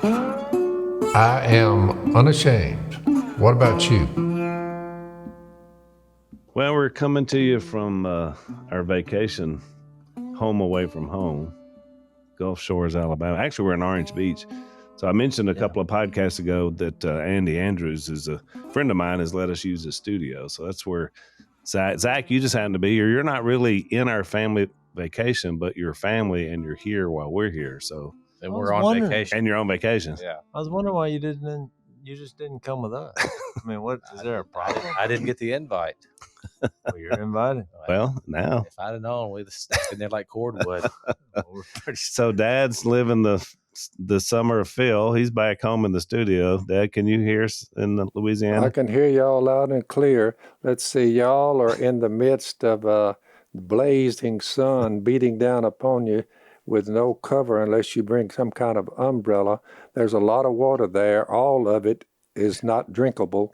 I am unashamed. What about you? Well, we're coming to you from our vacation, home away from home, Gulf Shores, Alabama. Actually, we're in Orange Beach. So I mentioned a couple of podcasts ago that Andy Andrews is a friend of mine, has let us use his studio. So that's where Zach, you just happen to be here. You're not really in our family vacation, but you're family and you're here while we're here. So and we're on vacation. And you're on vacation. Yeah. I was wondering why you just didn't come with us. I mean, what is there a problem? I didn't get the invite. Well, you're invited. Well, now If I'd have known, we'd have stuck in there like cordwood. So Dad's living the summer of Phil. He's back home in the studio. Dad, can you hear us in Louisiana? I can hear y'all loud and clear. Let's see, y'all are in the midst of a blazing sun beating down upon you with no cover unless you bring some kind of umbrella. There's a lot of water there. All of it is not drinkable.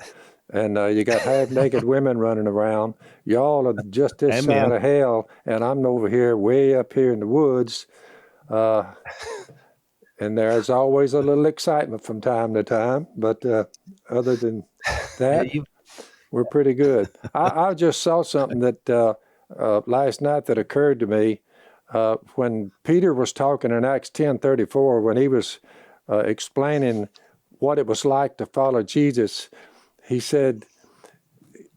And you got half-naked women running around. Y'all are just this side of hell, and I'm over here, way up here in the woods. And there's always a little excitement from time to time. But other than that, we're pretty good. I just saw something that last night that occurred to me. When Peter was talking in Acts 10:34, when he was explaining what it was like to follow Jesus, he said,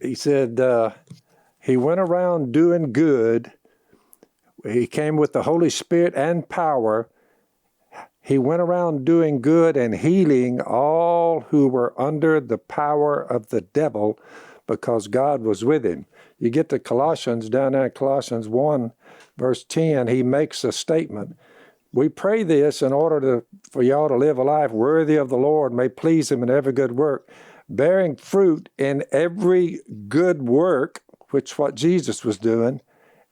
he went around doing good. He came with the Holy Spirit and power. He went around doing good and healing all who were under the power of the devil because God was with him. You get to Colossians, down there in Colossians 1, verse 10, he makes a statement. We pray this in order for y'all to live a life worthy of the Lord, may please him in every good work, bearing fruit in every good work, which what Jesus was doing.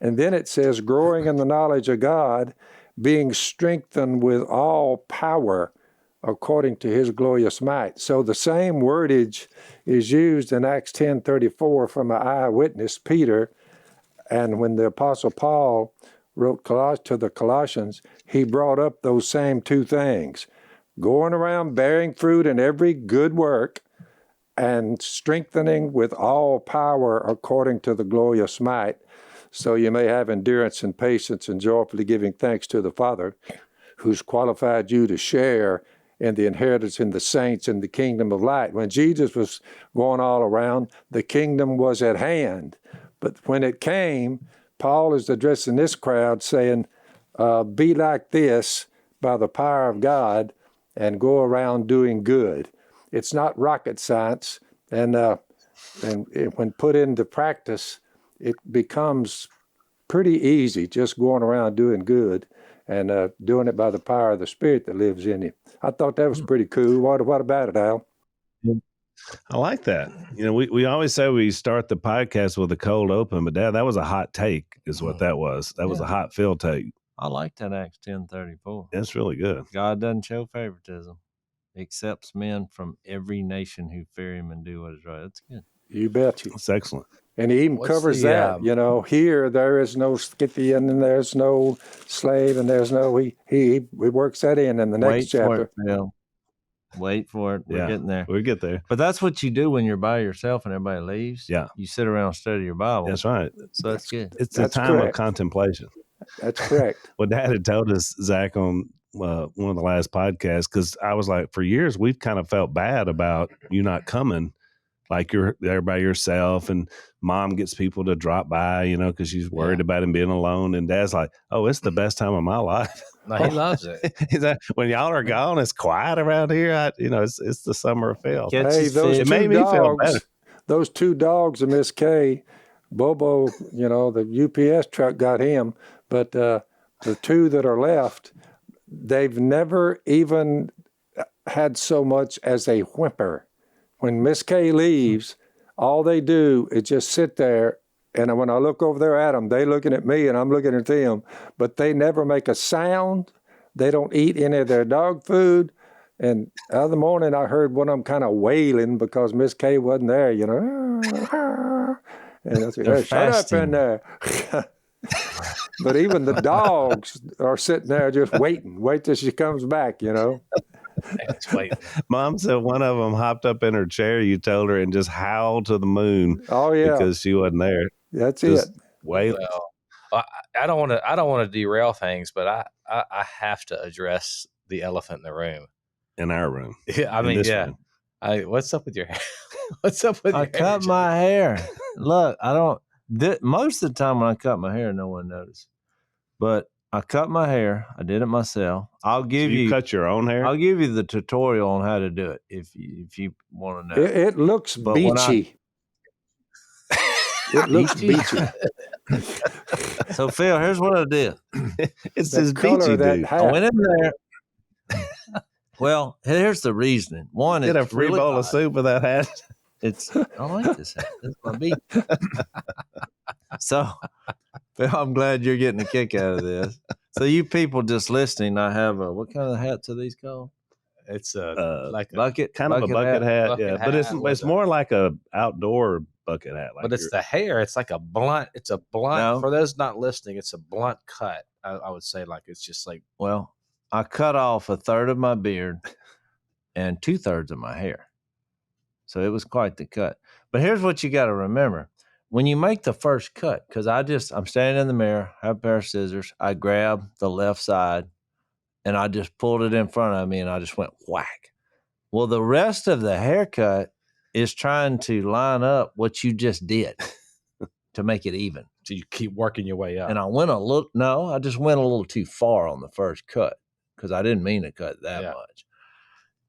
And then it says, growing in the knowledge of God, being strengthened with all power according to his glorious might. So the same wordage is used in Acts 10:34 from an eyewitness, Peter. And when the Apostle Paul wrote to the Colossians, he brought up those same two things, going around bearing fruit in every good work and strengthening with all power according to the glorious might. So you may have endurance and patience and joyfully giving thanks to the Father, who's qualified you to share in the inheritance in the saints in the kingdom of light. When Jesus was going all around, the kingdom was at hand. But when it came, Paul is addressing this crowd saying, be like this by the power of God and go around doing good. It's not rocket science. And when put into practice, it becomes pretty easy just going around doing good and doing it by the power of the Spirit that lives in you. I thought that was pretty cool. What about it, Al? I like that. You know, we always say we start the podcast with a cold open, but Dad, that was a hot take is what that was. That was a hot Phil take. I like that Acts 10:34. That's really good. God doesn't show favoritism. He accepts men from every nation who fear him and do what is right. That's good. You bet you. That's excellent. And he even covers that, you know, here there is no Scythian and there's no slave and there's no, he works that in the next chapter. Wait for it. We're getting there. We'll get there. But that's what you do when you're by yourself and everybody leaves. Yeah. You sit around and study your Bible. That's right. So that's good. It's a time of contemplation. That's correct. Well, Dad had told us, Zach, on one of the last podcasts, because I was like, for years, we've kind of felt bad about you not coming. Like you're there by yourself and Mom gets people to drop by, you know, because she's worried about him being alone. And Dad's like, oh, it's the best time of my life. No, he loves it. He's like, when y'all are gone, it's quiet around here. It's the summer of Phil. Hey, it made me feel better. Those two dogs of Miss Kay, Bobo, you know, the UPS truck got him. But the two that are left, they've never even had so much as a whimper. When Miss Kay leaves, all they do is just sit there, and when I look over there at them, they're looking at me and I'm looking at them, but they never make a sound. They don't eat any of their dog food. And the other morning, I heard one of them kind of wailing because Miss Kay wasn't there, you know. And I said, hey, shut up in there. But even the dogs are sitting there just wait till she comes back, you know. It's waiting. Mom said one of them hopped up in her chair. You told her and just howled to the moon Oh yeah, because she wasn't there. that's Just it. wailing. Well, I don't want to derail things, but I have to address the elephant in the room. In our room. Yeah, I In mean, this yeah. room. What's up with your hair? What's up with I your hair? cut my hair. Look, I don't. Most of the time when I cut my hair, no one noticed. But I cut my hair. I did it myself. I'll give So you you. cut your own hair? I'll give you the tutorial on how to do it if you want to know. It looks But when beachy. It looks beachy. So Phil, here's what I did. It's The this color beachy of that dude. I hat. went in there. Well, here's the reasoning. One, Get a it's free really bowl hot. of soup with that hat. I like this hat. This is my beat. So, Phil, I'm glad you're getting a kick out of this. So, you people just listening, I have what kind of hats are these called? It's Like bucket, Kind of a bucket hat, Bucket yeah. But hat with it's more like a outdoor bucket hat. Like but it's the hair. It's like a blunt. It's a blunt. No. For those not listening, it's a blunt cut. I would say like it's just like Well, I cut off a third of my beard and 2/3 of my hair. So it was quite the cut. But here's what you got to remember. When you make the first cut, because I'm standing in the mirror, have a pair of scissors. I grab the left side and I just pulled it in front of me and I just went whack. Well, the rest of the haircut is trying to line up what you just did to make it even. so you keep working your way up. And I just went a little too far on the first cut because I didn't mean to cut that much.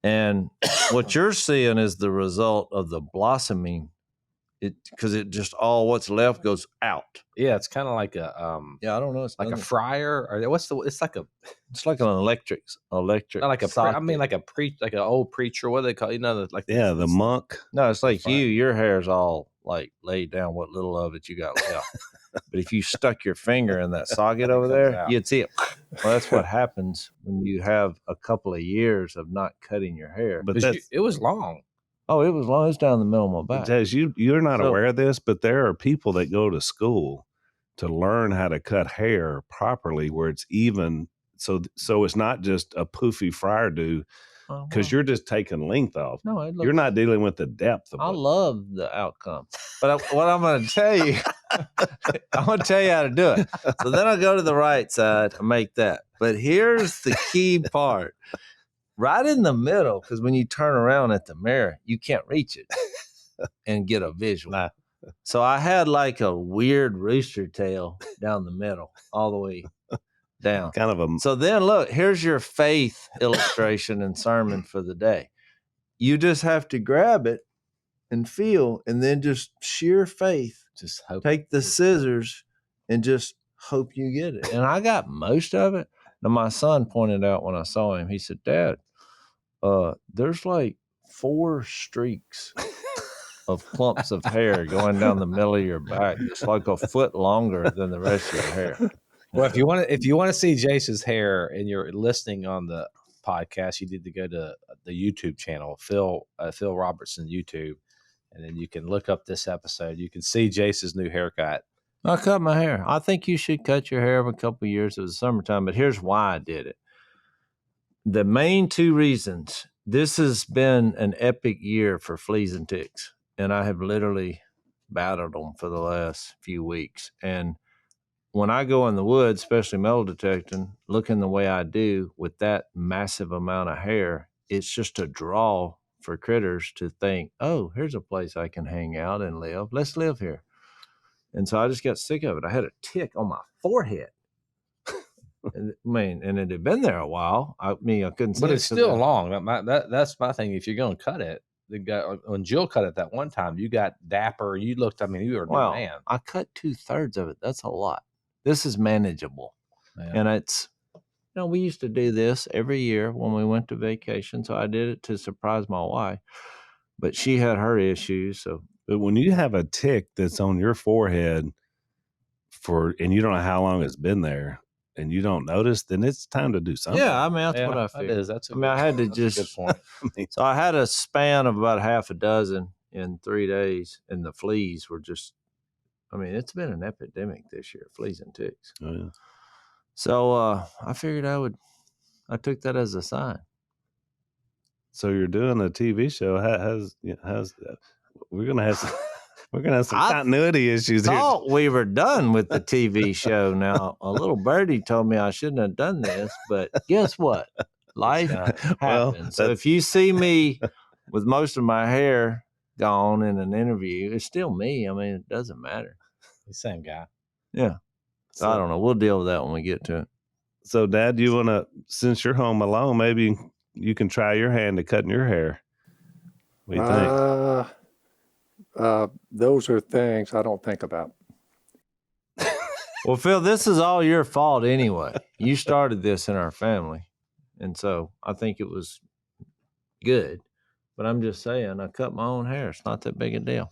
And what you're seeing is the result of the blossoming. Because it just all what's left goes out. Yeah, it's kind of like a I don't know. It's like a fryer or what's the? It's like a It's like an electric. not like a. I mean, like like an old preacher. What do they call like the monk. No, it's like your hair's all like laid down. What little of it you got left. But if you stuck your finger in that socket over there, you'd see it. Well, that's what happens when you have a couple of years of not cutting your hair. But it was long. Oh, it was long. It's down the middle of my back. Jase, you're not aware of this, but there are people that go to school to learn how to cut hair properly where it's even. So it's not just a poofy fryer do because you're just taking length off. No, you're not dealing with the depth of I love the outcome. But what I'm going to tell you, I'm going to tell you how to do it. So then I go to the right side and make that. But here's the key part. Right in the middle, because when you turn around at the mirror, you can't reach it and get a visual. Nah. So I had like a weird rooster tail down the middle, all the way down. Kind of a. So then look, here's your faith illustration and sermon for the day. You just have to grab it and feel, and then just sheer faith. Just hope. Take the scissors and just hope you get it. And I got most of it. Now my son pointed out when I saw him, he said, "Dad, there's like 4 streaks of clumps of hair going down the middle of your back. It's like a foot longer than the rest of your hair." Well, if you want to see Jase's hair and you're listening on the podcast, you need to go to the YouTube channel, Phil Robertson YouTube, and then you can look up this episode. You can see Jase's new haircut. I cut my hair. I think you should cut your hair every couple of years. It was summertime, but here's why I did it. The main 2 reasons. This has been an epic year for fleas and ticks, and I have literally battled them for the last few weeks. And when I go in the woods, especially metal detecting, looking the way I do with that massive amount of hair, it's just a draw for critters to think, oh, here's a place I can hang out and live. Let's live here. And so I just got sick of it. I had a tick on my forehead. And it had been there a while. I couldn't see it. But it's still long. That's my thing. If you're going to cut it, when Jill cut it that one time, you got dapper. You looked, you were a new man. I cut 2/3 of it. That's a lot. This is manageable. Yeah. And it's, we used to do this every year when we went to vacation. So I did it to surprise my wife. But she had her issues. So, but when you have a tick that's on your forehead and you don't know how long it's been there, and you don't notice, then it's time to do something. Yeah, that's what I figured. I had to just. Good point. So I had a span of about half a dozen in 3 days, and the fleas were just. It's been an epidemic this year, fleas and ticks. Oh, yeah. So I figured I took that as a sign. So you're doing a TV show. How's we're gonna have some I continuity issues here. Thought we were done with the TV show. Now, a little birdie told me I shouldn't have done this, but guess what? Life Well, happens. So if you see me with most of my hair gone in an interview, it's still me. I mean, it doesn't matter. The same guy. Yeah. So, I don't know. We'll deal with that when we get to it. So, Dad, you want to, since you're home alone, maybe you can try your hand at cutting your hair. What do you think? Those are things I don't think about. Well, Phil, this is all your fault anyway. You started this in our family. And so I think it was good. But I'm just saying, I cut my own hair. It's not that big a deal.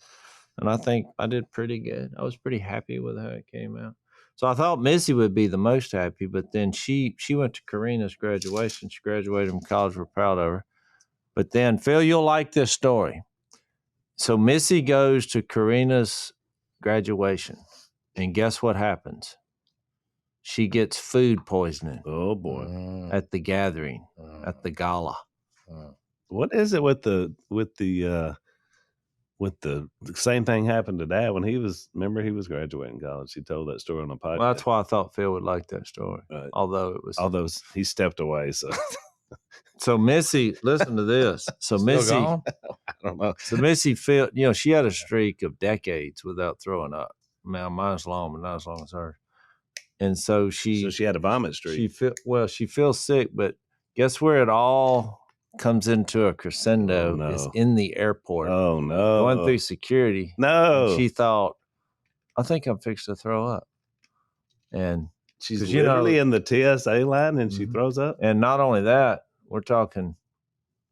And I think I did pretty good. I was pretty happy with how it came out. So I thought Missy would be the most happy, but then she went to Karina's graduation. She graduated from college. We're proud of her. But then, Phil, you'll like this story. So Missy goes to Karina's graduation, and guess what happens? She gets food poisoning. Oh boy! At the gathering, at the gala. What is it with the same thing happened to Dad when he was graduating college. He told that story on a podcast. Well, that's why I thought Phil would like that story. Right. Although he stepped away. So Missy, listen to this. So Missy, I don't know. So Missy felt, she had a streak of decades without throwing up. Now mine's long, but not as long as hers. And so she had a vomit streak. She feels sick, but guess where it all comes into a crescendo? Oh, no. Is in the airport. Oh no! Going through security. No, and she thought, I think I'm fixed to throw up, and she's literally in the TSA line, and she throws up. And not only that, we're talking,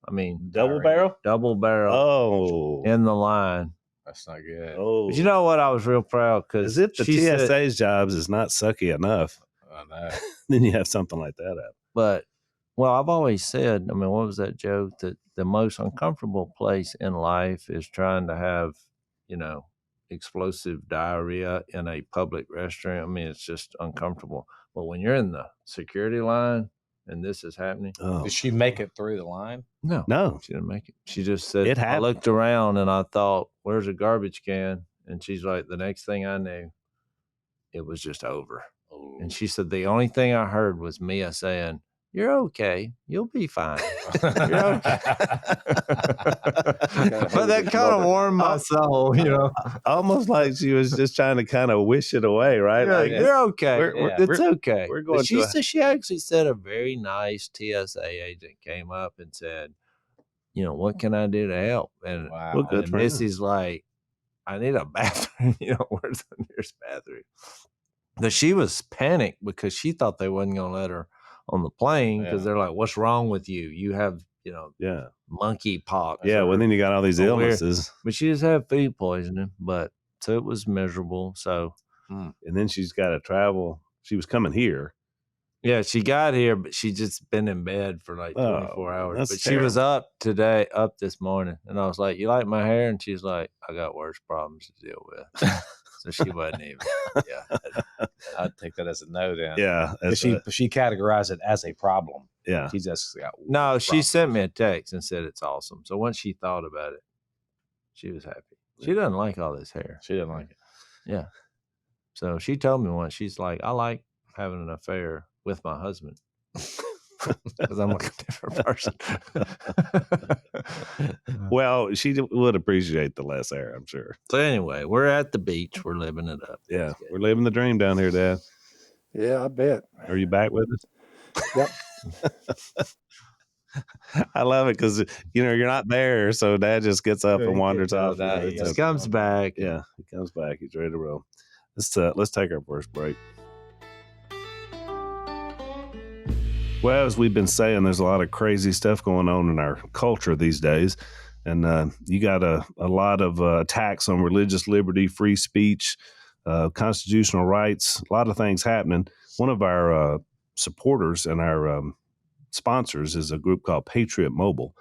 double barrel. Oh, in the line. That's not good. Oh, but you know what? I was real proud because if the TSA's jobs is not sucky enough, I know. then you have something like that happen. But I've always said, what was that joke? That the most uncomfortable place in life is trying to have, explosive diarrhea in a public restroom. It's just uncomfortable. But when you're in the security line and this is happening. Did she make it through the line? No, she didn't make it. She just said, it happened. I looked around and I thought, where's a garbage can? And she's like, the next thing I knew, it was just over. Oh. And she said, the only thing I heard was Mia saying, you're okay. You'll be fine. You're okay. But that kind of warmed my soul, Almost like she was just trying to kind of wish it away, right? Yeah, like, you're okay. It's okay. We're going. She actually said a very nice TSA agent came up and said, what can I do to help? And, and Missy's like, I need a bathroom. Where's the nearest bathroom? But she was panicked because she thought they wasn't going to let her on the plane because they're like, what's wrong with you? You have, monkey pox. Yeah, well, then you got all these illnesses. But she just had food poisoning, so it was miserable. So, and then she's got to travel. She was coming here. Yeah, she got here, but she just been in bed for like 24 hours. But terrible. She was up this morning. And I was like, you like my hair? And she's like, I got worse problems to deal with. So she wasn't even. Yeah. I'd take that as a no then. Yeah. She categorized it as a problem. Yeah. She just got No, she sent me a text and said it's awesome. So once she thought about it, she was happy. She doesn't like all this hair. She didn't like it. Yeah. So she told me once, she's like, I like having an affair with my husband. Because I'm like a different person. Well, she would appreciate the less hair, I'm sure. So anyway, we're at the beach. We're living it up. Yeah, we're living the dream down here, Dad. Yeah, I bet. Are you back with us? Yep. I love it because you're not there, so Dad just gets up and wanders off. He just comes back. Yeah, he comes back. He's ready to roll. Let's take our first break. Well, as we've been saying, there's a lot of crazy stuff going on in our culture these days. And you got a lot of attacks on religious liberty, free speech, constitutional rights, a lot of things happening. One of our supporters and our sponsors is a group called Patriot Mobile.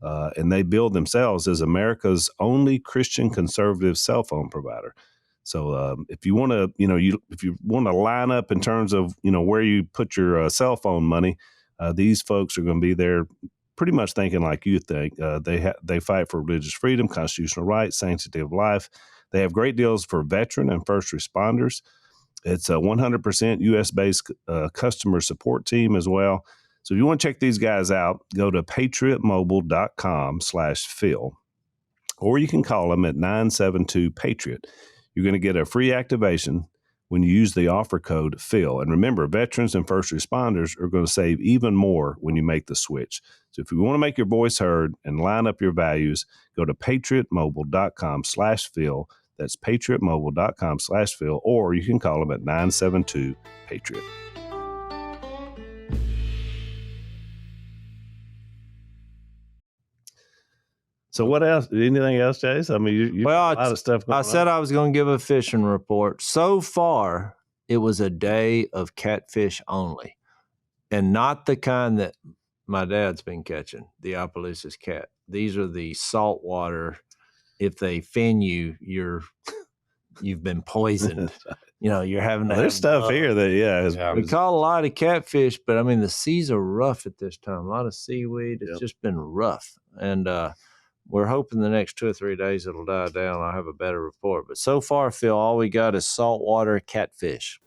And they build themselves as America's only Christian conservative cell phone provider. So if you want to, if you want to line up in terms of, where you put your cell phone money, these folks are going to be there pretty much thinking like you think. They fight for religious freedom, constitutional rights, sanctity of life. They have great deals for veteran and first responders. It's a 100% U.S.-based customer support team as well. So if you want to check these guys out, go to patriotmobile.com/Phil, or you can call them at 972-PATRIOT. You're going to get a free activation when you use the offer code Phil. And remember, veterans and first responders are going to save even more when you make the switch. So if you want to make your voice heard and line up your values, go to patriotmobile.com/Phil. That's patriotmobile.com/Phil, or you can call them at 972-PATRIOT. So what else? Anything else, Chase? I mean, you Well, a lot of stuff going I said on. I was going to give a fishing report. So far, it was a day of catfish only, and not the kind that my dad's been catching, the Opelousas cat. These are the saltwater. If they fin you, you've been poisoned. You're having to. There's have stuff gloves. here that We caught a lot of catfish, but I mean, the seas are rough at this time. A lot of seaweed. It's just been rough. And we're hoping the next 2 or 3 days it'll die down. I'll have a better report. But so far, Phil, all we got is saltwater catfish.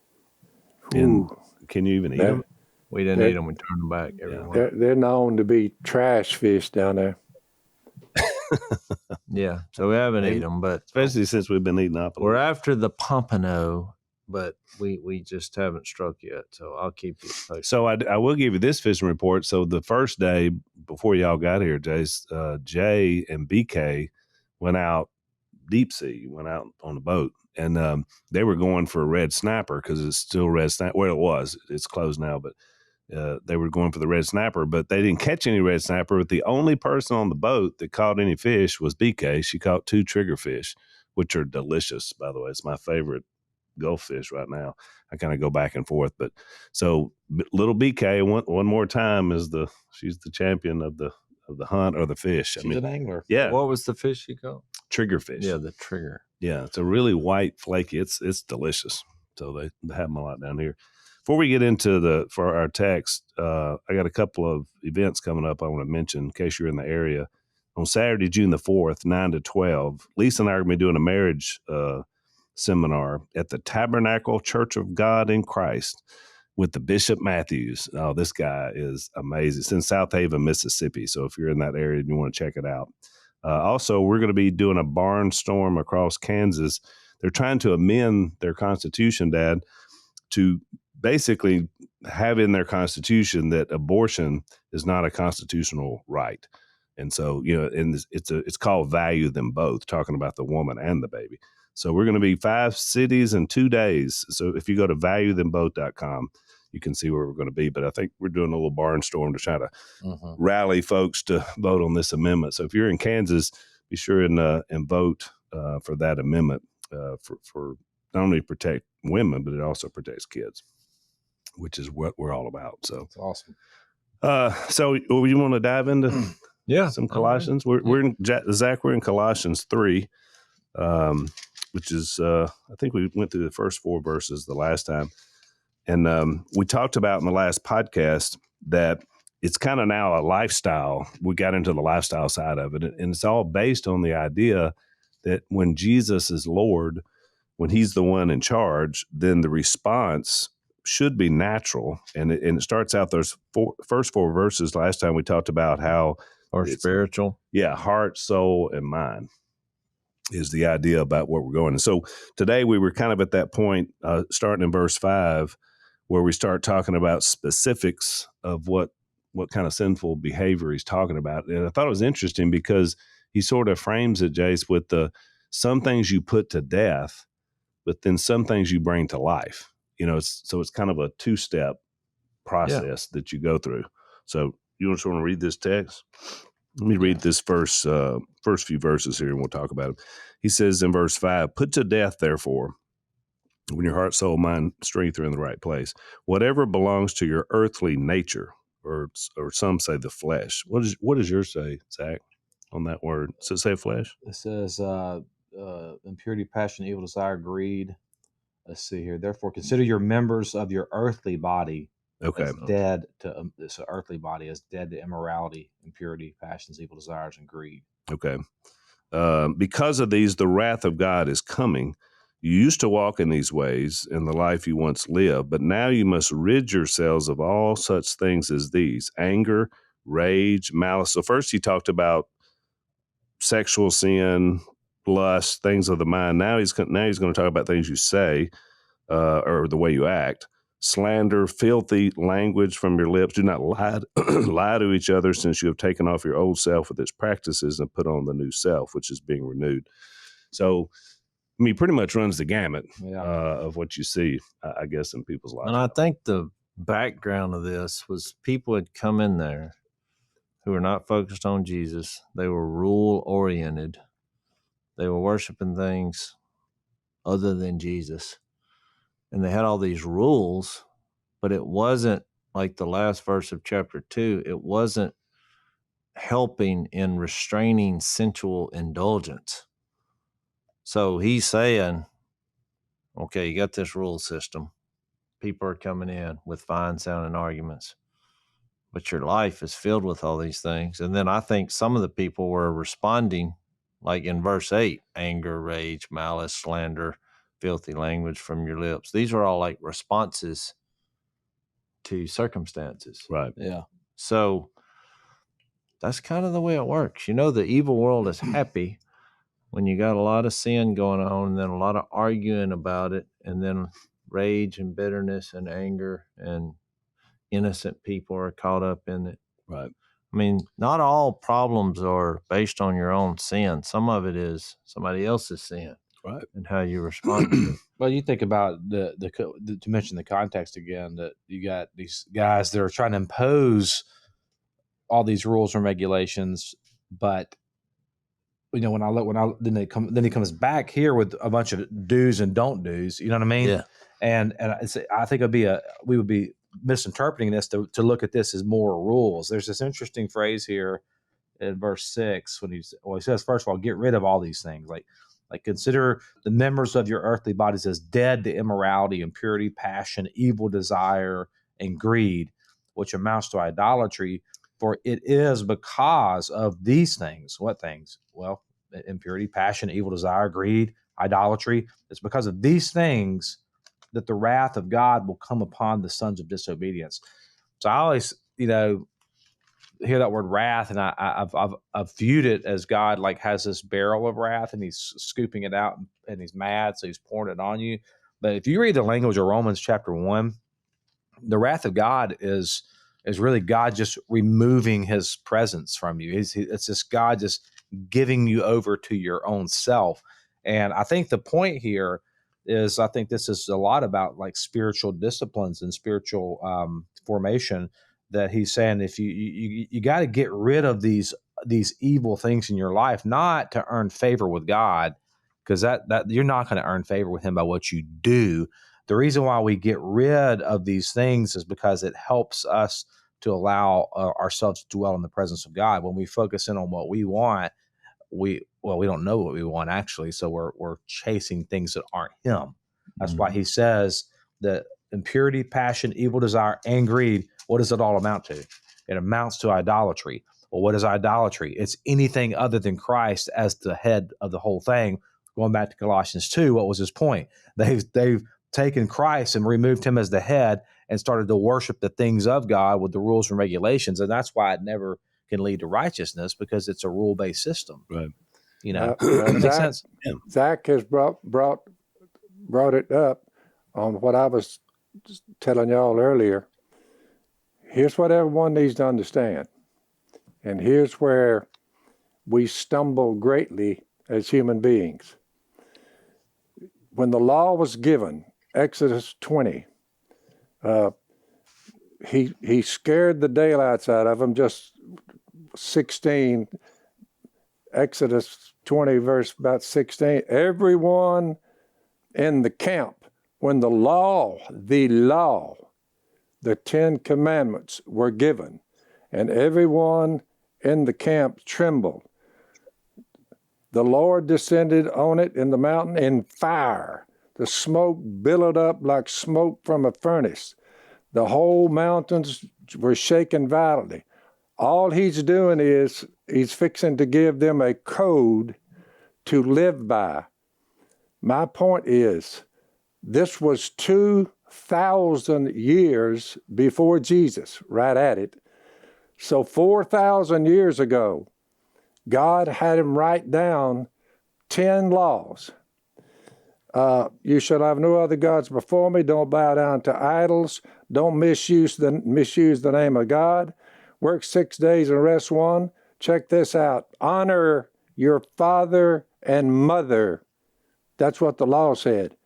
And can you even eat them? We didn't eat them. We turned them back everywhere. They're known to be trash fish down there. Yeah, so we haven't eaten them, but Especially since we've been eating up. we're after the pompano, but we just haven't struck yet. So I'll keep you posted. So I will give you this fishing report. So the first day before y'all got here, Jay and BK went out deep sea, went out on the boat, and they were going for a red snapper because it's still red snapper. Well, it was. It's closed now, but they were going for the red snapper, but they didn't catch any red snapper. But the only person on the boat that caught any fish was BK. She caught 2 triggerfish, which are delicious, by the way. It's my favorite Gulf fish right now. I kind of go back and forth, but so little BK one more time she's the champion of the hunt or the fish. She's an angler. Yeah. What was the fish you caught? Triggerfish. Yeah, the trigger. Yeah, it's a really white, flaky. It's delicious. So they have them a lot down here. Before we get into for our text, I got a couple of events coming up I want to mention in case you're in the area. On Saturday, June the 4th, 9 to 12, Lisa and I are going to be doing a marriage seminar at the Tabernacle Church of God in Christ with the Bishop Matthews. Oh, this guy is amazing. It's in South Haven, Mississippi. So if you're in that area and you want to check it out. Also, we're going to be doing a barnstorm across Kansas. They're trying to amend their constitution, Dad, to basically have in their constitution that abortion is not a constitutional right. And so, it's called Value Them Both, talking about the woman and the baby. So we're going to be 5 cities in 2 days. So if you go to valuethemboth.com, you can see where we're going to be. But I think we're doing a little barnstorm to try to rally folks to vote on this amendment. So if you're in Kansas, be sure and vote for that amendment for not only protect women, but it also protects kids, which is what we're all about. So That's awesome. So you want to dive into some Colossians? Right. We're in Zach. We're in Colossians 3, which is I think we went through the first 4 verses the last time, and we talked about in the last podcast that it's kind of now a lifestyle. We got into the lifestyle side of it, and it's all based on the idea that when Jesus is Lord, when he's the one in charge, then the response should be natural. And it starts out those first 4 verses. Last time we talked about how spiritual. Yeah. Heart, soul, and mind is the idea about where we're going. And so today we were kind of at that point, starting in verse 5, where we start talking about specifics of what kind of sinful behavior he's talking about. And I thought it was interesting because he sort of frames it, Jace, with some things you put to death, but then some things you bring to life. It's kind of a 2-step process that you go through. So you just want to read this text? Let me read this first few verses here, and we'll talk about it. He says in verse 5, "Put to death, therefore, when your heart, soul, mind, strength are in the right place, whatever belongs to your earthly nature," or some say the flesh. What does yours say, Zach, on that word? Does it say flesh? It says impurity, passion, evil desire, greed. Let's see here. Therefore, consider your members of your earthly body Okay. as dead to this earthly body, as dead to immorality, impurity, passions, evil desires, and greed. Okay. Because of these, the wrath of God is coming. You used to walk in these ways in the life you once lived, but now you must rid yourselves of all such things as these: anger, rage, malice. So first he talked about sexual sin, lust, things of the mind. Now he's going to talk about things you say or the way you act. Slander, filthy language from your lips. Do not lie, lie to each other, since you have taken off your old self with its practices and put on the new self, which is being renewed. So, I mean, pretty much runs the gamut of what you see, I guess, in people's lives. And I think the background of this was people had come in there who were not focused on Jesus. They were rule oriented. They were worshiping things other than Jesus. And they had all these rules, but it wasn't like the last verse of chapter 2. It wasn't helping in restraining sensual indulgence. So he's saying, okay, you got this rule system. People are coming in with fine sounding arguments, but your life is filled with all these things. And then I think some of the people were responding, like in verse 8, anger, rage, malice, slander, filthy language from your lips. These are all like responses to circumstances. Right. Yeah. So that's kind of the way it works. You know, the evil world is happy when you got a lot of sin going on, and then a lot of arguing about it, and then rage and bitterness and anger, and innocent people are caught up in it. Right. I mean, not all problems are based on your own sin. Some of it is somebody else's sin. Right. And how you respond to it. Well, you think about the to mention the context again, that you got these guys that are trying to impose all these rules and regulations, but you know, then he comes back here with a bunch of do's and don't do's. You know what I mean? Yeah. And I think we would be misinterpreting this to look at this as moral rules. There's this interesting phrase here in verse 6 when he says, first of all, get rid of all these things, like consider the members of your earthly bodies as dead to immorality, impurity, passion, evil desire, and greed, which amounts to idolatry. For it is because of these things. What things? Well, impurity, passion, evil desire, greed, idolatry. It's because of these things that the wrath of God will come upon the sons of disobedience. So I always, hear that word wrath, and I've viewed it as God like has this barrel of wrath, and he's scooping it out, and he's mad, so he's pouring it on you. But if you read the language of Romans chapter 1, the wrath of God is really God just removing his presence from you. It's just God just giving you over to your own self. And I think the point here is, I think this is a lot about like spiritual disciplines and spiritual formation, that he's saying if you got to get rid of these evil things in your life, not to earn favor with God, because that you're not going to earn favor with him by what you do. The reason why we get rid of these things is because it helps us to allow ourselves to dwell in the presence of God. When we focus in on what we want, we don't know what we want actually, so we're chasing things that aren't him. That's why he says that impurity, passion, evil desire, and greed, what does it all amount to? It amounts to idolatry. Well, what is idolatry? It's anything other than Christ as the head of the whole thing. Going back to Colossians 2, what was his point? They've taken Christ and removed him as the head and started to worship the things of God with the rules and regulations. And that's why it never can lead to righteousness, because it's a rule-based system. Right. That makes sense. Yeah. Zach has brought it up on what I was telling y'all earlier. Here's what everyone needs to understand. And here's where we stumble greatly as human beings. When the law was given, Exodus 20, he scared the daylights out of them. Just 16, Exodus 20, verse about 16. Everyone in the camp, when the law, the 10 commandments were given, and everyone in the camp trembled. The Lord descended on it in the mountain in fire. The smoke billowed up like smoke from a furnace. The whole mountains were shaking violently. All he's doing is he's fixing to give them a code to live by. My point is, this was 2,000 years before Jesus, right at it. So 4,000 years ago, God had him write down 10 laws. You shall have no other gods before me. Don't bow down to idols. Don't misuse the name of God. Work 6 days and rest one. Check this out. Honor your father and mother. That's what the law said.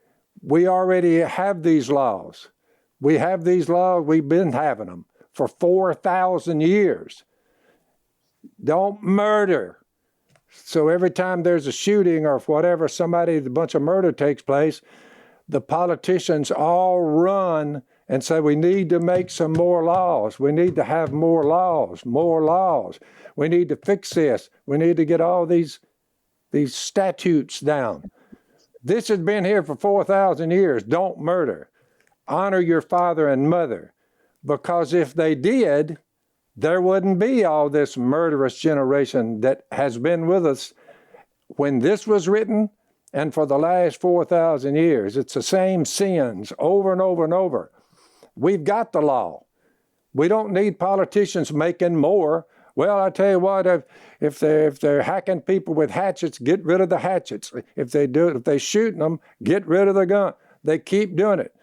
We already have these laws. We have these laws. We've been having them for 4,000 years. Don't murder. So every time there's a shooting or whatever, a bunch of murder takes place, the politicians all run and say, we need to make some more laws. We need to have more laws, more laws. We need to fix this. We need to get all these statutes down. This has been here for 4,000 years. Don't murder. Honor your father and mother. Because if they did, there wouldn't be all this murderous generation that has been with us when this was written and for the last 4,000 years. It's the same sins over and over and over. We've got the law. We don't need politicians making more. Well, I tell you what, if they're hacking people with hatchets, get rid of the hatchets. If they're shooting them, get rid of the gun. They keep doing it.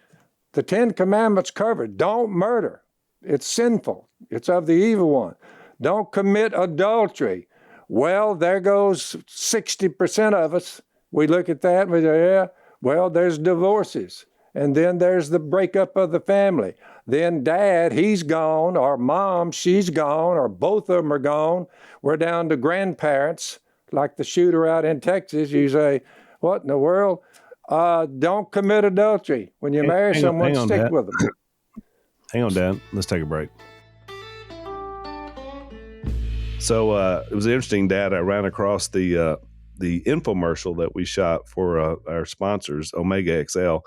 The 10 Commandments covered. Don't murder. It's sinful. It's of the evil one. Don't commit adultery. Well, there goes 60% of us. We look at that and we say, yeah, well, there's divorces. And then there's the breakup of the family. Then dad, he's gone, or mom, she's gone, or both of them are gone. We're down to grandparents, like the shooter out in Texas. You say, what in the world? Don't commit adultery. When you marry someone, stick with them. Hang on, Dad. Let's take a break. So it was interesting, Dad. I ran across the infomercial that we shot for our sponsors, Omega XL,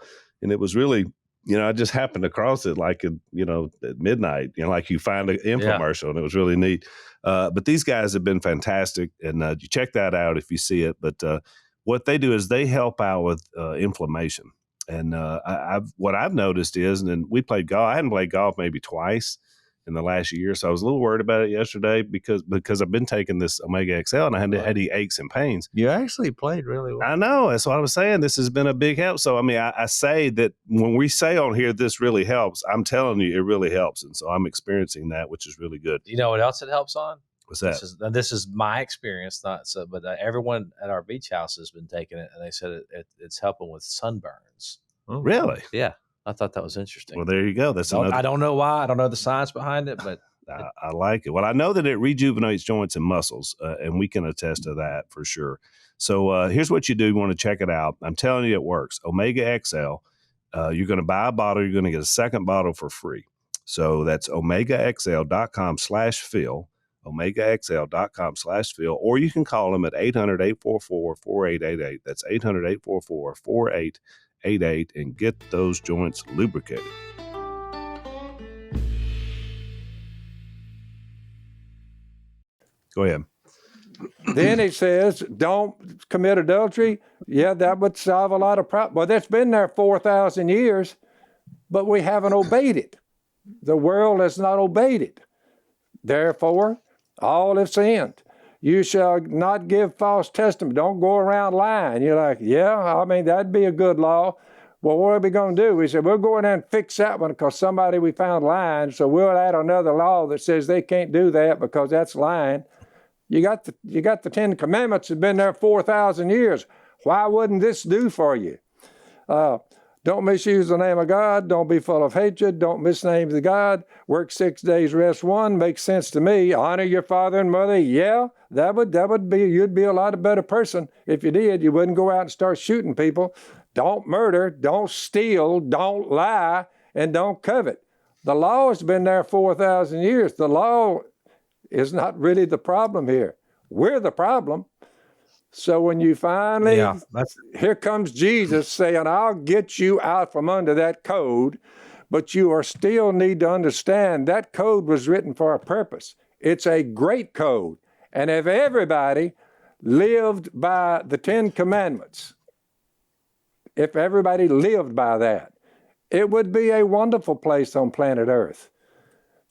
and it was really, I just happened across it like at midnight. Like you find an infomercial, and it was really neat. But these guys have been fantastic, and you check that out if you see it. But what they do is they help out with inflammation. And what I've noticed is, and we played golf. I hadn't played golf maybe twice in the last year, so I was a little worried about it yesterday because I've been taking this Omega XL and I had any aches and pains. You actually played really well. I know. That's what I was saying. This has been a big help. So, I mean, I say that when we say on here, this really helps, I'm telling you, it really helps. And so I'm experiencing that, which is really good. You know what else it helps on? What's that? This is my experience, but everyone at our beach house has been taking it, and they said it's helping with sunburns. Oh, really? Yeah, I thought that was interesting. Well, there you go. I don't know why. I don't know the science behind it, but I like it. Well, I know that it rejuvenates joints and muscles, and we can attest to that for sure. So here's what you do. You want to check it out. I'm telling you, it works. Omega XL. You're going to buy a bottle. You're going to get a second bottle for free. So that's omegaxl.com/Phil. omegaxl.com/Phil, or you can call them at 800-844-4888. That's 800-844-4888 and get those joints lubricated. Go ahead. Then he says, don't commit adultery. Yeah, that would solve a lot of problems. Well, that's been there 4,000 years, but we haven't obeyed it. The world has not obeyed it. Therefore, all have sinned. You shall not give false testimony. Don't go around lying. You're like, yeah, I mean, that'd be a good law. Well, what are we going to do? We said, we'll go in there and fix that one because somebody we found lying. So we'll add another law that says they can't do that because that's lying. You got the 10 Commandments that have been there 4,000 years. Why wouldn't this do for you? Don't misuse the name of God. Don't be full of hatred. Don't misname the God. Work 6 days, rest one. Makes sense to me. Honor your father and mother. Yeah, that would be, you'd be a lot better person if you did. You wouldn't go out and start shooting people. Don't murder. Don't steal. Don't lie. And don't covet. The law has been there 4,000 years. The law is not really the problem here. We're the problem. So when you finally, here comes Jesus saying, I'll get you out from under that code, but you are still need to understand that code was written for a purpose. It's a great code. And if everybody lived by the 10 Commandments, if everybody lived by that, it would be a wonderful place on planet Earth.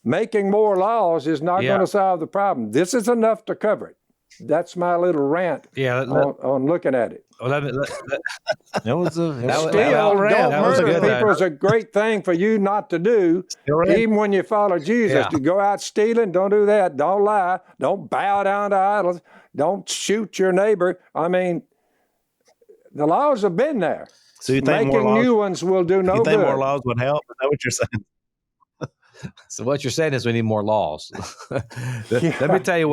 Making more laws is not going to solve the problem. This is enough to cover it. That's my little rant on looking at it. Well, That was a Still, don't murder people is a great thing for you not to do, even when you follow Jesus. Yeah. To go out stealing, don't do that. Don't lie. Don't bow down to idols. Don't shoot your neighbor. I mean, the laws have been there. So you think more Making laws, new ones will do no you think good. more laws would help? Is that what you're saying? So what you're saying is we need more laws. Let me tell you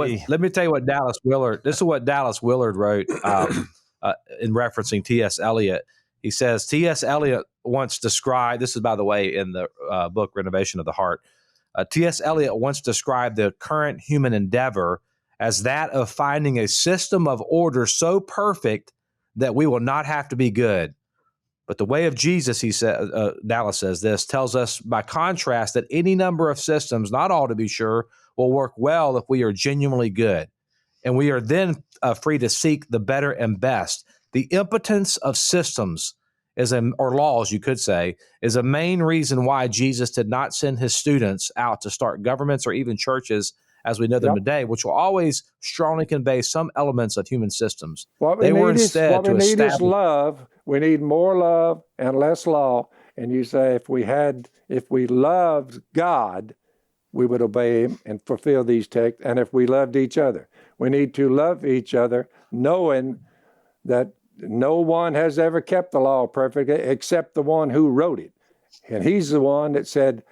what Dallas Willard. This is what Dallas Willard wrote in referencing T.S. Eliot. He says T.S. Eliot once described. This is, by the way, in the book Renovation of the Heart. T.S. Eliot once described the current human endeavor as that of finding a system of order so perfect that we will not have to be good. But the way of Jesus, he said, Dallas says this, tells us by contrast that any number of systems, not all to be sure, will work well if we are genuinely good. And we are then free to seek the better and best. The impotence of systems or laws, you could say, is a main reason why Jesus did not send his students out to start governments or even churches as we know them today, which will always strongly convey some elements of human systems. What we need is love. We need more love and less law. And you say if we loved God, we would obey him and fulfill these texts. And if we loved each other, we need to love each other, knowing that no one has ever kept the law perfectly except the one who wrote it. And he's the one that said,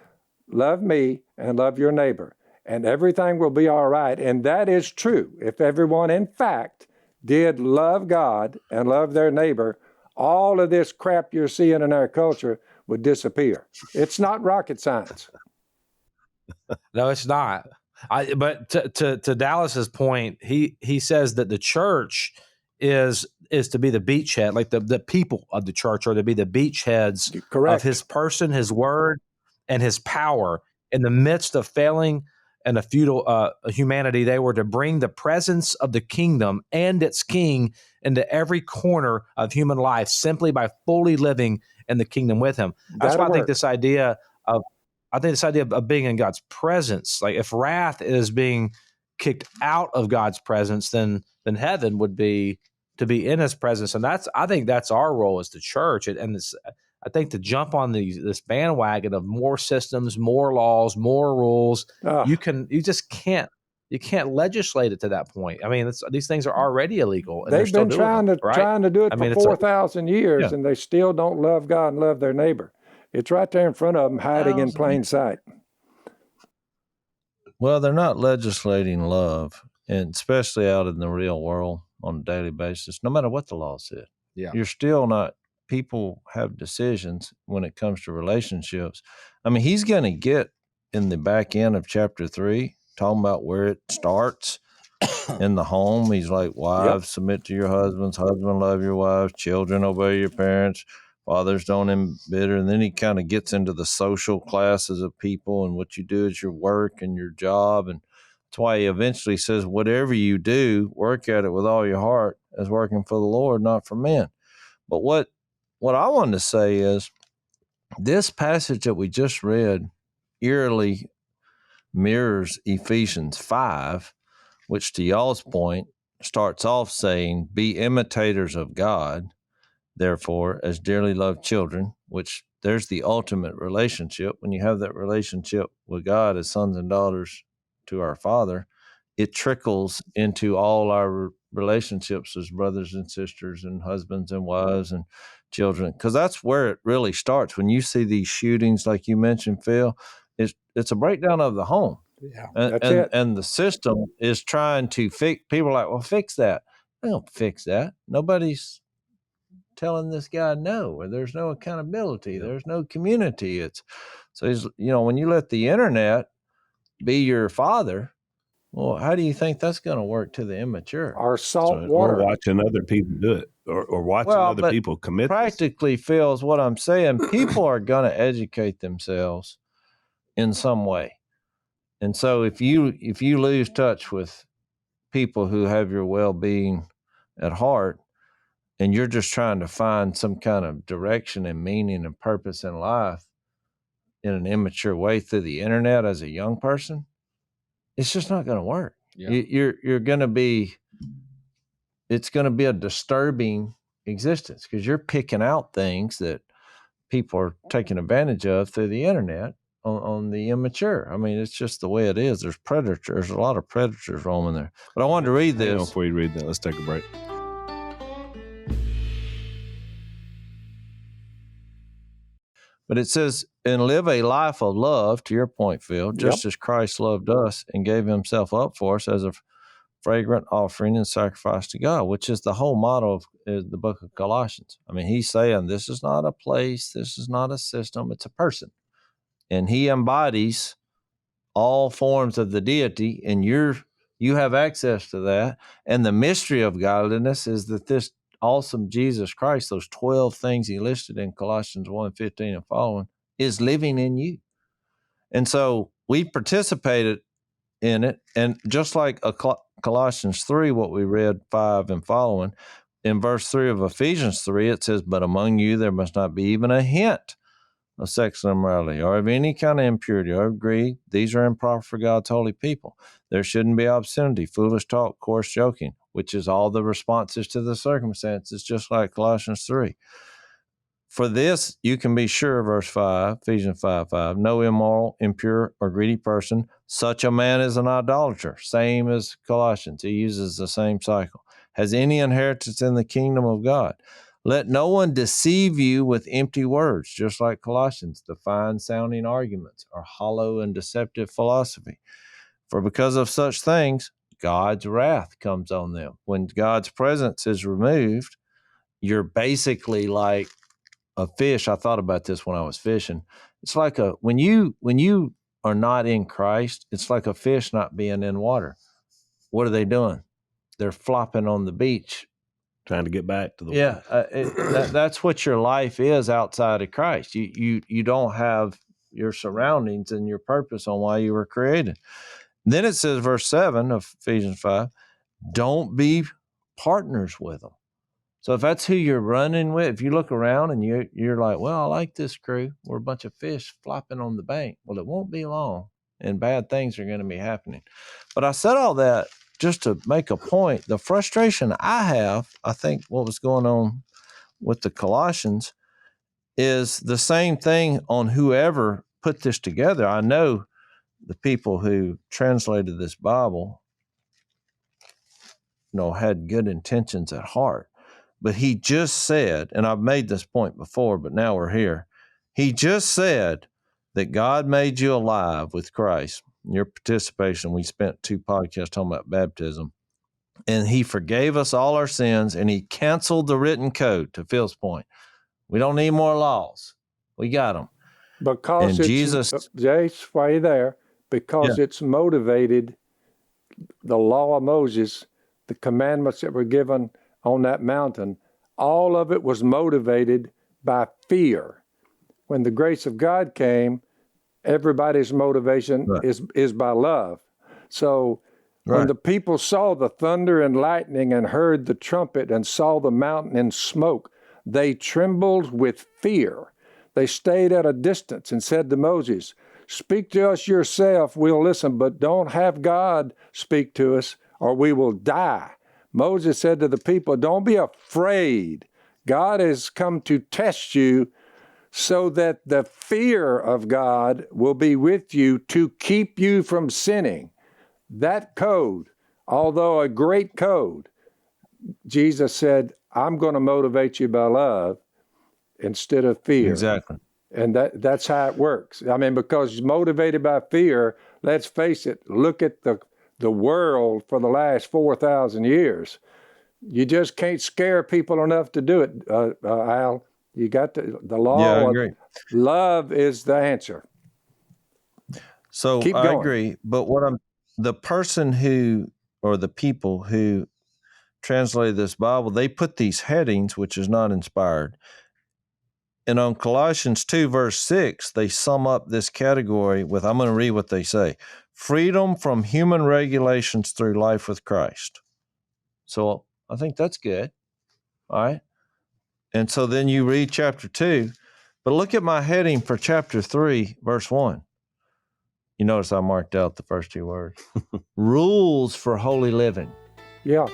love me and love your neighbor, and everything will be all right. And that is true. If everyone, in fact, did love God and love their neighbor, all of this crap you're seeing in our culture would disappear. It's not rocket science. No, it's not. But to Dallas's point, he says that the church is to be the beachhead, like the people of the church are to be the beachheads of his person, his word, and his power. In the midst of failing and a futile humanity, they were to bring the presence of the kingdom and its king into every corner of human life simply by fully living in the kingdom with him. That's why I think this idea of being in God's presence, like if wrath is being kicked out of God's presence, then heaven would be to be in his presence. And I think that's our role as the church. And this, I think, to jump on this bandwagon of more systems, more laws, more rules, you can't legislate it to that point. I mean, these things are already illegal. And they've been trying to do it for 4,000 years, and they still don't love God and love their neighbor. It's right there in front of them, hiding in plain sight. Well, they're not legislating love, and especially out in the real world on a daily basis, no matter what the law said. Yeah. You're still not, people have decisions when it comes to relationships. I mean, he's going to get in the back end of chapter 3, talking about where it starts in the home. He's like, wives, submit to your husbands, husband, love your wives, children, obey your parents, fathers, don't embitter. And then he kind of gets into the social classes of people and what you do is your work and your job. And that's why he eventually says, whatever you do, work at it with all your heart as working for the Lord, not for men. But what I wanted to say is this passage that we just read eerily mirrors Ephesians 5, which to y'all's point starts off saying, be imitators of God, therefore, as dearly loved children, which there's the ultimate relationship. When you have that relationship with God as sons and daughters to our Father, it trickles into all our relationships as brothers and sisters and husbands and wives and children, because that's where it really starts. When you see these shootings, like you mentioned, Phil, it's a breakdown of the home. Yeah, and the system is trying to fix. People are like, well, fix that. They don't fix that. Nobody's telling this guy no, or there's no accountability. There's no community. When you let the internet be your father, Well, how do you think that's going to work to the immature? Or salt Or water. watching other people do it, or watching Well, other but people commit this. practically, Phil, is what I'm saying. People are going to educate themselves in some way. And so if you lose touch with people who have your well-being at heart, and you're just trying to find some kind of direction and meaning and purpose in life in an immature way through the internet as a young person, it's just not going to work. Yeah. You're going to be, it's going to be a disturbing existence because you're picking out things that people are taking advantage of through the internet on the immature. I mean, it's just the way it is. There's predators. There's a lot of predators roaming there. But I wanted to read Hang on, this. before you read that, let's take a break. But it says, and live a life of love, to your point, Phil, just as Christ loved us and gave himself up for us as a fragrant offering and sacrifice to God, which is the whole motto of the book of Colossians. I mean, he's saying this is not a place, this is not a system, it's a person. And he embodies all forms of the deity, and you have access to that. And the mystery of godliness is that this awesome Jesus Christ, those 12 things he listed in Colossians 1:15 and following, is living in you. And so we participated in it. And just like Colossians 3, what we read 5 and following, in verse 3 of Ephesians 3, it says, but among you there must not be even a hint of sexual immorality or of any kind of impurity or of greed. These are improper for God's holy people. There shouldn't be obscenity, foolish talk, coarse joking, which is all the responses to the circumstances, just like Colossians 3. For this, you can be sure, verse 5, Ephesians 5:5, no immoral, impure, or greedy person. Such a man is an idolater. Same as Colossians. He uses the same cycle. Has any inheritance in the kingdom of God. Let no one deceive you with empty words, just like Colossians, the fine-sounding arguments or hollow and deceptive philosophy. For because of such things, God's wrath comes on them. When God's presence is removed, you're basically like a fish. I thought about this when I was fishing. It's like when you are not in Christ, it's like a fish not being in water. What are they doing? They're flopping on the beach, Trying to get back to the water. That's what your life is outside of Christ. You don't have your surroundings and your purpose on why you were created. Then it says, verse 7 of Ephesians 5, don't be partners with them. So if that's who you're running with, if you look around and you're like, well, I like this crew, we're a bunch of fish flopping on the bank. Well, it won't be long and bad things are going to be happening. But I said all that just to make a point. The frustration I have, I think what was going on with the Colossians is the same thing on whoever put this together. I know the people who translated this Bible, had good intentions at heart. But he just said, and I've made this point before, but now we're here. He just said that God made you alive with Christ. In your participation, we spent 2 podcasts talking about baptism. And he forgave us all our sins, and he canceled the written code, to Phil's point. We don't need more laws. We got them. Because and Jesus, Jase, why are you there? Because it's motivated, the law of Moses, the commandments that were given on that mountain, all of it was motivated by fear. When the grace of God came, everybody's motivation is by love. So when the people saw the thunder and lightning and heard the trumpet and saw the mountain in smoke, they trembled with fear. They stayed at a distance and said to Moses, speak to us yourself, we'll listen, but don't have God speak to us or we will die. Moses said to the people, don't be afraid. God has come to test you so that the fear of God will be with you to keep you from sinning. That code, although a great code, Jesus said, I'm going to motivate you by love instead of fear. Exactly. And that's how it works. I mean, because motivated by fear, let's face it, look at the world for the last 4,000 years. You just can't scare people enough to do it, Al. You got the law. Yeah, I agree. Love is the answer. So Keep I going. agree. But what I'm the person who, or the people who translated this Bible, they put these headings, which is not inspired. And on Colossians 2, verse 6, they sum up this category with, I'm going to read what they say: freedom from human regulations through life with Christ. So I think that's good. All right. And so then you read chapter 2, but look at my heading for chapter 3, verse 1. You notice I marked out the first two words. Rules for holy living. Yeah.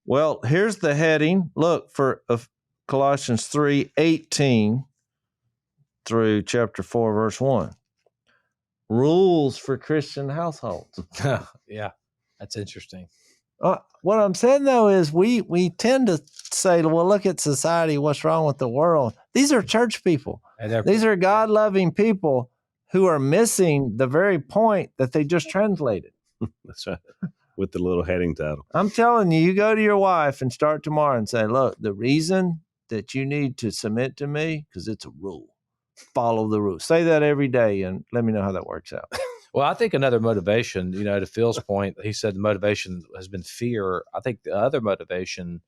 Well, here's the heading. Look, for Colossians 3:18 through chapter 4, verse 1. Rules for Christian households. Yeah, that's interesting. What I'm saying, though, is we tend to say, well, look at society. What's wrong with the world? These are church people. These are God-loving people who are missing the very point that they just translated. That's right. With the little heading title. I'm telling you, you go to your wife and start tomorrow and say, look, the reason that you need to submit to me, because it's a rule. Follow the rules. Say that every day and let me know how that works out. Well, I think another motivation, to Phil's point, he said the motivation has been fear. I think the other motivation,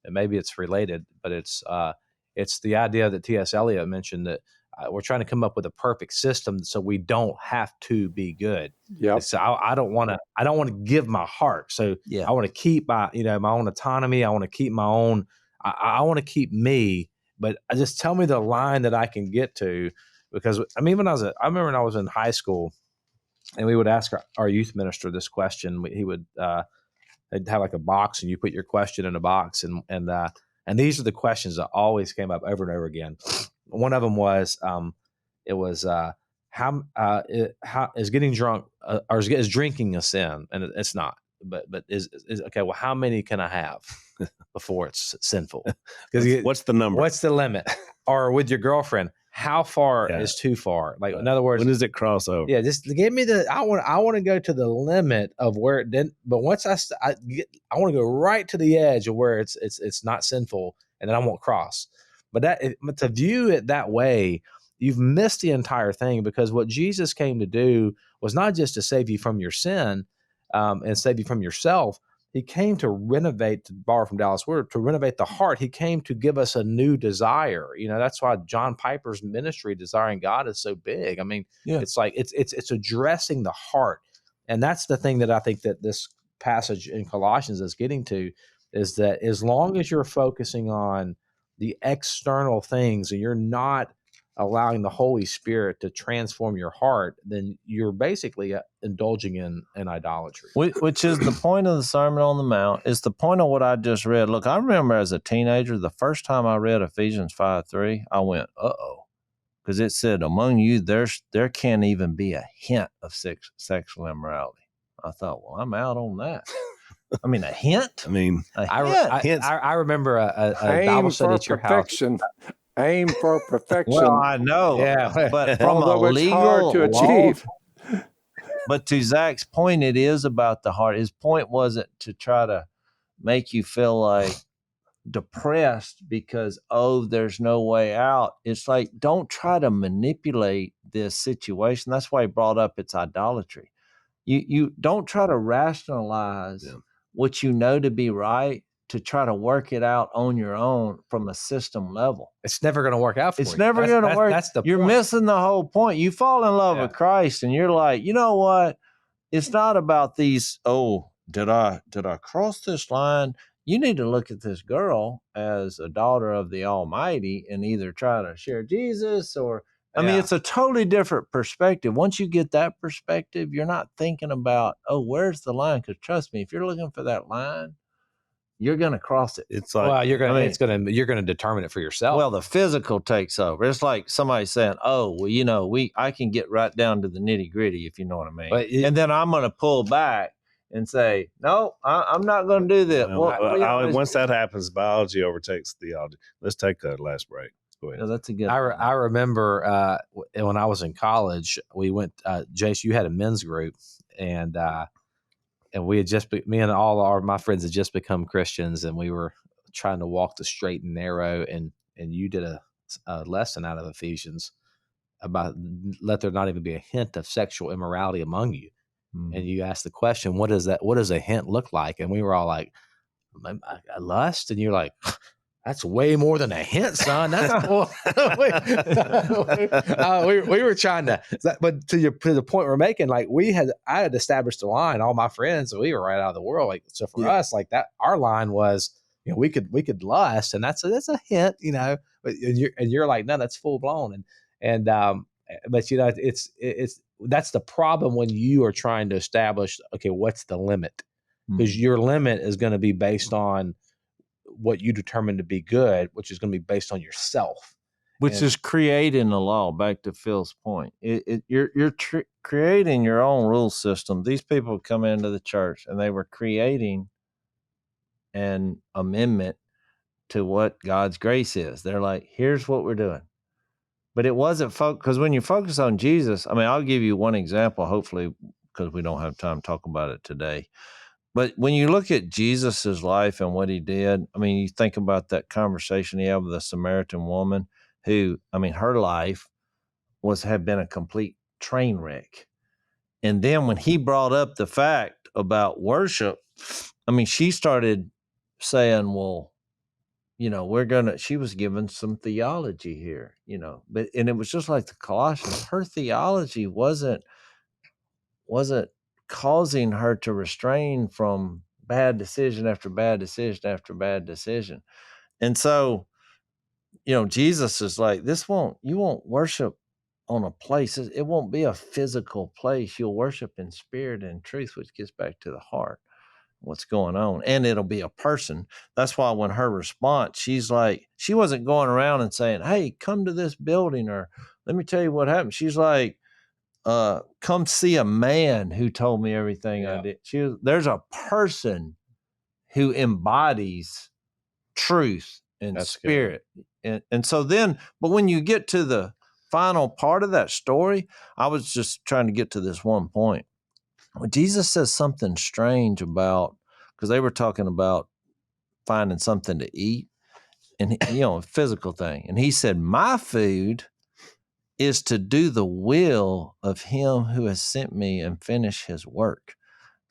and maybe it's related, but it's the idea that T.S. Eliot mentioned, that we're trying to come up with a perfect system so we don't have to be good. Yeah. So I don't want to give my heart. So I want to keep my own autonomy. I want to keep my own. I want to keep me. But just tell me the line that I can get to, because I remember when I was in high school, and we would ask our youth minister this question. He would they'd have like a box, and you put your question in a box, and these are the questions that always came up over and over again. One of them was, how is getting drunk or is drinking a sin? And it's not. But is okay. Well, how many can I have before it's sinful? Because what's the number? What's the limit? Or with your girlfriend, how far is too far? Like, in other words, when does it cross over? Yeah, just give me I want to go to the limit of where it didn't. But once I want to go right to the edge of where it's not sinful, and then I won't cross. But to view it that way, you've missed the entire thing, because what Jesus came to do was not just to save you from your sin and save you from yourself. He came to renovate, to borrow from Dallas Willard, to renovate the heart. He came to give us a new desire. That's why John Piper's ministry, Desiring God, is so big. I mean, It's like it's addressing the heart, and that's the thing that I think that this passage in Colossians is getting to, is that as long as you're focusing on the external things and you're not allowing the Holy Spirit to transform your heart, then you're basically indulging in idolatry. Which is the point of the Sermon on the Mount. It's the point of what I just read. Look, I remember as a teenager, the first time I read Ephesians 5:3, I went, uh-oh. Because it said, among you, there can't even be a hint of sexual immorality. I thought, well, I'm out on that. I mean, a hint? I remember a Bible study at your house. Aim for perfection. Well, I know. Yeah. But from although a it's legal hard to achieve. But to Zach's point, it is about the heart. His point wasn't to try to make you feel like depressed because, there's no way out. It's like, don't try to manipulate this situation. That's why he brought up it's idolatry. You don't try to rationalize what you know to be right to try to work it out on your own from a system level. It's never going to work out for you. It's never going to work. That's the You're point. missing the whole point. You fall in love with Christ and you're like, you know what? It's not about these, did I cross this line? You need to look at this girl as a daughter of the Almighty and either try to share Jesus or, I mean, it's a totally different perspective. Once you get that perspective, you're not thinking about, where's the line? Because trust me, if you're looking for that line, you're going to cross it. It's like, you're going to determine it for yourself. Well, the physical takes over. It's like somebody saying, I can get right down to the nitty gritty, if you know what I mean. And then I'm going to pull back and say, no, I'm not going to do this. Once that happens, biology overtakes theology. Let's take that last break. Go ahead. No, that's a good. I remember when I was in college, we went. Jase, you had a men's group, and we had me and all my friends had just become Christians, and we were trying to walk the straight and narrow. And you did a lesson out of Ephesians about let there not even be a hint of sexual immorality among you. And you ask the question, what does a hint look like? And we were all like, a lust? And you're like, that's way more than a hint, son. That's cool. We were trying to, but to the point we're making, like I had established a line. All my friends, so we were right out of the world. Like, so for us, like that, our line was, we could lust, and that's a hint, But you're like, no, that's full blown, but it's that's the problem when you are trying to establish, okay, what's the limit? Because your limit is going to be based on what you determine to be good, which is going to be based on yourself, which is creating the law. Back to Phil's point, you're creating your own rule system. These people come into the church and they were creating an amendment to what God's grace is. They're like, here's what we're doing. But it wasn't because when you focus on Jesus, I mean, I'll give you one example, hopefully, because we don't have time to talk about it today. But when you look at Jesus's life and what he did, I mean, you think about that conversation he had with the Samaritan woman who, I mean, her life had been a complete train wreck. And then when he brought up the fact about worship, I mean, she started saying, well, she was given some theology here, and it was just like the Colossians. Her theology wasn't causing her to restrain from bad decision after bad decision after bad decision. And so, Jesus is like, you won't worship on a place. It won't be a physical place. You'll worship in spirit and truth, which gets back to the heart, what's going on. And it'll be a person. That's why when her response, she's like, she wasn't going around and saying, hey, come to this building, or let me tell you what happened. She's like, come see a man who told me everything I did. There's a person who embodies truth and spirit. And so then, but when you get to the final part of that story, I was just trying to get to this one point. When Jesus says something strange about, because they were talking about finding something to eat and, a physical thing. And he said, my food is to do the will of him who has sent me and finish his work.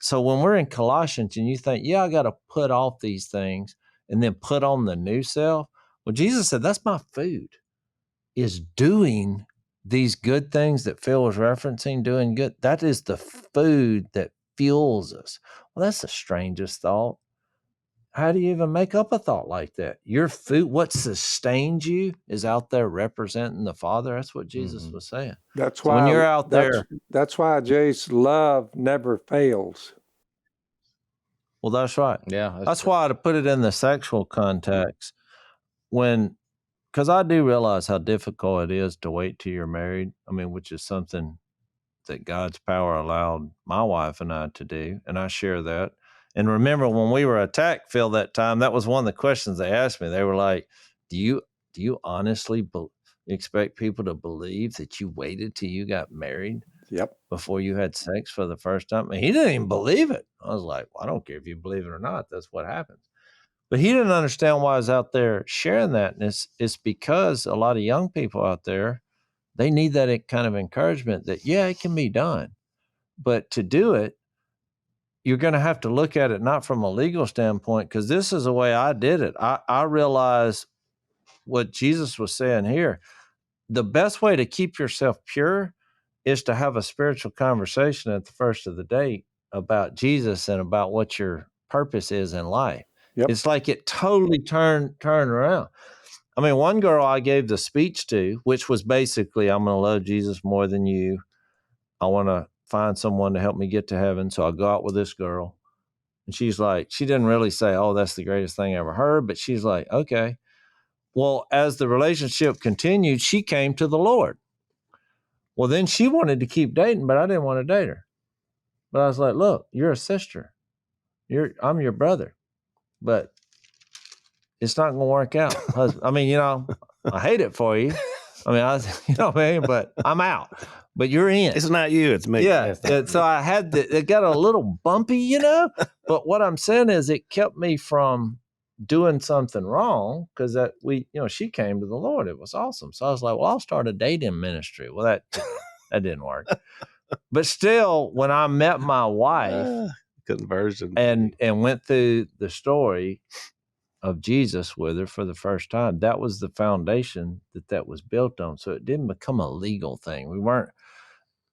So when we're in Colossians and you think, I got to put off these things and then put on the new self. Well, Jesus said, that's my food, is doing these good things that Phil was referencing, doing good. That is the food that fuels us. Well, that's the strangest thought. How do you even make up a thought like that? Your food, what sustains you, is out there representing the Father. That's what Jesus was saying. That's why when you're out there. That's why Jase, love never fails. Well, that's right. Yeah. That's why to put it in the sexual context, because I do realize how difficult it is to wait till you're married. I mean, which is something that God's power allowed my wife and I to do. And I share that. And remember when we were attacked, Phil, that time, that was one of the questions they asked me. They were like, do you honestly expect people to believe that you waited till you got married before you had sex for the first time? And he didn't even believe it. I was like, well, I don't care if you believe it or not. That's what happens. But he didn't understand why I was out there sharing that. And it's because a lot of young people out there, they need that kind of encouragement that, it can be done. But to do it, you're going to have to look at it not from a legal standpoint, because this is the way I did it. I realized what Jesus was saying here. The best way to keep yourself pure is to have a spiritual conversation at the first of the date about Jesus and about what your purpose is in life. Yep. It's like it totally turned around. I mean, one girl I gave the speech to, which was basically, I'm going to love Jesus more than you. I want to find someone to help me get to heaven. So I go out with this girl. And she's like, she didn't really say, oh, that's the greatest thing I ever heard. But she's like, okay. Well, as the relationship continued, she came to the Lord. Well, then she wanted to keep dating, but I didn't want to date her. But I was like, look, you're a sister. I'm your brother. But it's not going to work out. I mean, I hate it for you. I mean, but I'm out. But you're in. It's not you, it's me. Yeah. So I had it got a little bumpy, but what I'm saying is it kept me from doing something wrong because that she came to the Lord. It was awesome. So I was like, well, I'll start a dating ministry. Well, that didn't work. But still, when I met my wife conversion and went through the story of Jesus with her for the first time, that was the foundation that was built on. So it didn't become a legal thing. We weren't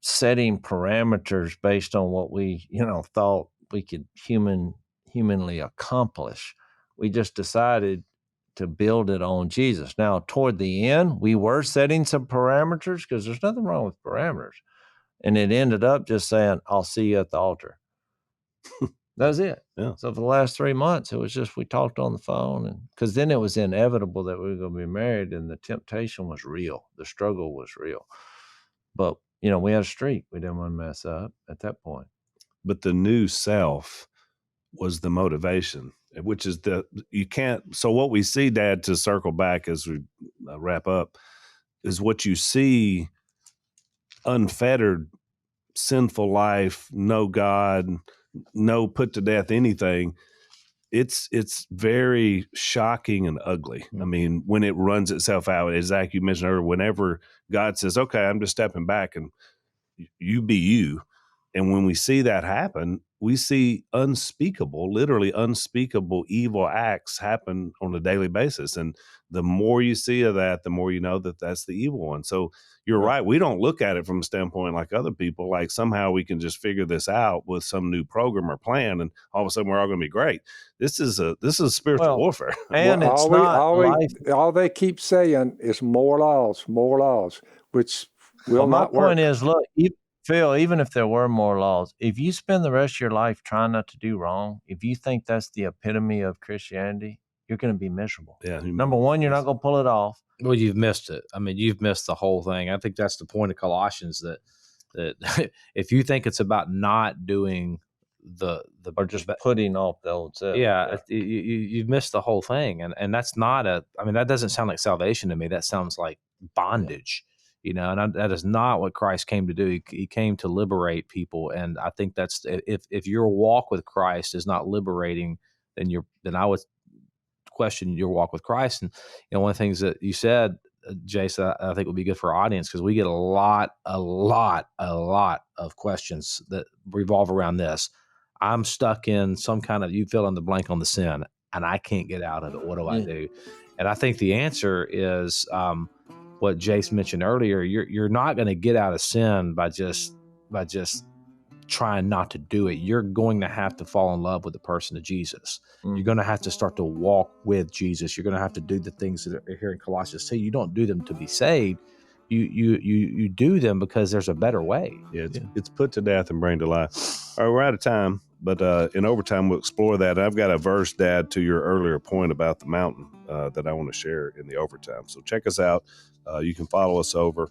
setting parameters based on what we, thought we could humanly accomplish. We just decided to build it on Jesus. Now, toward the end, we were setting some parameters because there's nothing wrong with parameters. And it ended up just saying, I'll see you at the altar. That was it. Yeah. So for the last 3 months, it was just, we talked on the phone, and because then it was inevitable that we were going to be married, and the temptation was real. The struggle was real. But, we had a streak. We didn't want to mess up at that point. But the new self was the motivation, which is so what we see, Dad, to circle back as we wrap up, is what you see: unfettered, sinful life, no God, no put to death anything. It's very shocking and ugly. I mean, when it runs itself out, as Zach, you mentioned earlier, whenever God says, okay, I'm just stepping back and you be you. And when we see that happen, we see literally unspeakable evil acts happen on a daily basis. And the more you see of that, the more you know that that's the evil one. So you're right. We don't look at it from a standpoint like other people, like somehow we can just figure this out with some new program or plan, and all of a sudden we're all going to be great. This is spiritual warfare. And it's all they keep saying is more laws, which will not work. My point is, look, Phil, even if there were more laws, if you spend the rest of your life trying not to do wrong, if you think that's the epitome of Christianity, you're going to be miserable. Yeah. Number one, you're not going to pull it off. Well, you've missed it. I mean, you've missed the whole thing. I think that's the point of Colossians, that if you think it's about not doing or just putting off the old self. Yeah, you've missed the whole thing. And that's not that doesn't sound like salvation to me. That sounds like bondage. And that is not what Christ came to do. He came to liberate people. And I think that's, if your walk with Christ is not liberating, then I would question your walk with Christ. And one of the things that you said, Jase, I think would be good for our audience, because we get a lot of questions that revolve around this. I'm stuck in some kind of, you fill in the blank on the sin, and I can't get out of it. What do I do? And I think the answer is, what Jase mentioned earlier. You're not going to get out of sin by just trying not to do it. You're going to have to fall in love with the person of Jesus. You're going to have to start to walk with Jesus. You're going to have to do the things that are here in Colossians 2. You don't do them to be saved. You do them because there's a better way. Yeah, it's put to death and bring to life. All right, we're out of time, but in overtime we'll explore that. I've got a verse, Dad, to your earlier point about the mountain that I want to share in the overtime. So check us out. You can follow us over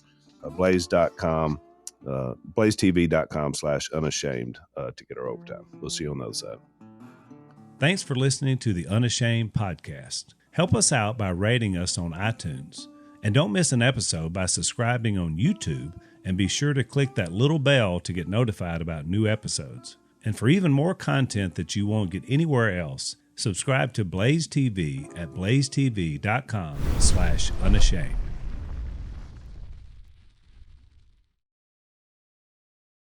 blaze.com, blazetv.com/unashamed to get our overtime. We'll see you on the other side. Thanks for listening to the Unashamed podcast. Help us out by rating us on iTunes. And don't miss an episode by subscribing on YouTube, and be sure to click that little bell to get notified about new episodes. And for even more content that you won't get anywhere else, subscribe to Blaze TV at blazetv.com/unashamed.